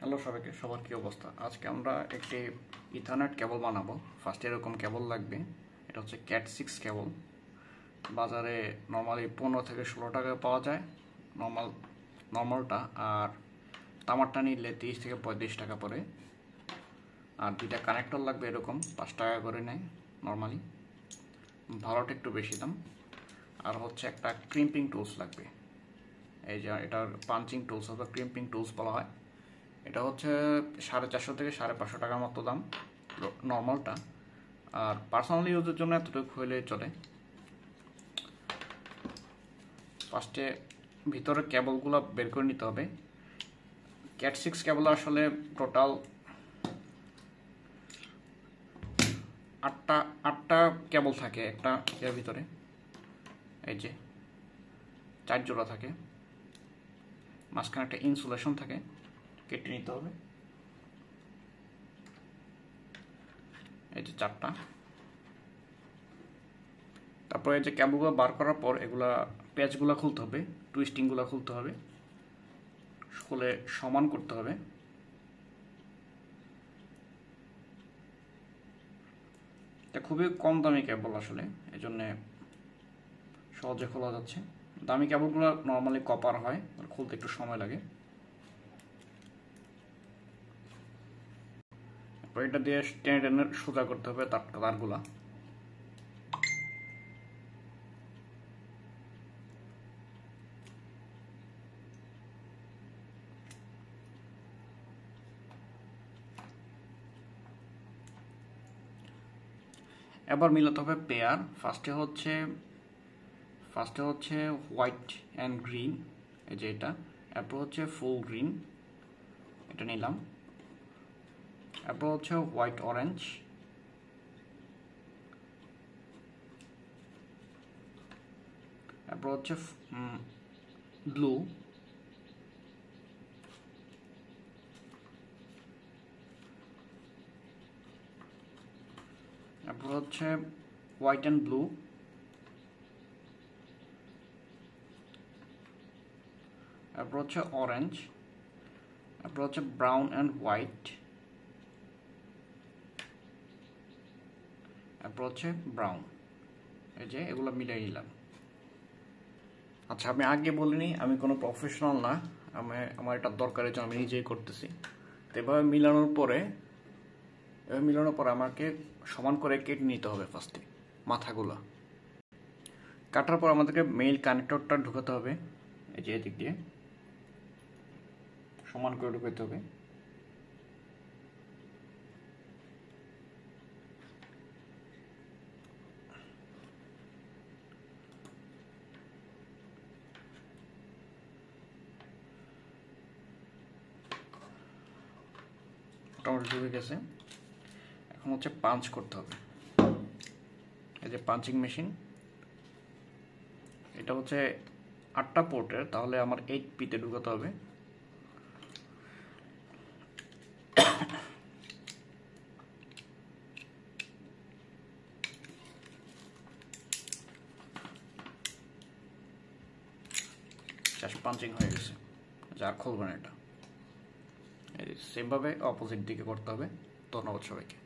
Hello সবাইকে, সবার কী অবস্থা? আজকে আমরা একটি ইথারনেট কেবল বানাবো। ফার্স্টে এরকম কেবল লাগবে। এটা হচ্ছে ক্যাট 6 কেবল। বাজারে নর্মালি 15 থেকে 16 টাকায় পাওয়া যায় নর্মালটা, আর তামারটা নিলে 30 থেকে 35 টাকা পড়ে। আর দুইটা কানেক্টর লাগবে, এরকম 5 টাকা করে নেয় নর্মালি, ভালোটা একটু বেশি দাম। আর হচ্ছে একটা ক্রিম্পিং টুলস লাগবে। এই যে এটার পাঞ্চিং টুলস অথবা ক্রিম্পিং টুলস বলা হয়। এটা হচ্ছে 450 থেকে 550 টাকার মতো দাম নর্মালটা। আর পার্সোনালি ইউজের জন্য এতটুকু হইলেই চলে। ফার্স্টে ভিতরে কেবলগুলো বের করে নিতে হবে। ক্যাট 6 কেবল আসলে টোটাল আটটা কেবল থাকে একটা এর ভিতরে। এই যে 4 জোড়া থাকে, মাঝখানে একটা ইনসুলেশন থাকে, কেটে নিতে হবে। এই যে 4টা। তারপর এই যে কেবলগুলো বার করার পর এগুলা প্যাচগুলো খুলতে হবে, টুইস্টিংগুলো খুলতে হবে, খুলে সমান করতে হবে। এটা খুবই কম দামি কেবল আসলে, এই জন্যে সহজে খোলা যাচ্ছে। দামি কেবলগুলো নর্মালি কপার হয়, খুলতে একটু সময় লাগে। এটা দিয়ে টেনে টেনে সোজা করতে হবে তারগুলা। এবার মিলাতে হবে পেয়ার। ফার্স্টে হচ্ছে হোয়াইট অ্যান্ড গ্রিন, এই যে এটা। এরপর হচ্ছে ফুল গ্রিন, এটা নিলাম। এরপর হচ্ছে হোয়াইট অরেঞ্জ, এরপর হচ্ছে ব্লু, এরপর হচ্ছে হোয়াইট অ্যান্ড ব্লু, এরপর হচ্ছে অরেঞ্জ, এরপর হচ্ছে ব্রাউন অ্যান্ড হোয়াইট, এরপর হচ্ছে ব্রাউন। এই যে এগুলো মিলিয়ে নিলাম। আচ্ছা, আমি আগে বলিনি আমি কোনো প্রফেশনাল না, আমার এটা দরকারের জন্য আমি নিজেই করতেছি। তো এভাবে মিলানোর পরে আমাকে সমান করে কেটে নিতে হবে ফার্স্টে মাথাগুলো। কাটার পর আমাদেরকে মেইল কানেক্টরটা ঢুকাতে হবে, এই যে এদিক দিয়ে সমান করে ঢুকাতে হবে। মোটামুটি ঢুকে গেছে। এখন হচ্ছে পাঞ্চ করতে হবে। এই যে পাঞ্চিং মেশিন, এটা হচ্ছে 8টা পোর্টের, তাহলে আমার 8P-তে ঢুকাতে হবে। জাস্ট পাঞ্চিং হয়ে গেছে, যার খুলবে না এটা। সেমভাবে অপোজিট দিকে করতে হবে। ধন্যবাদ সবাইকে।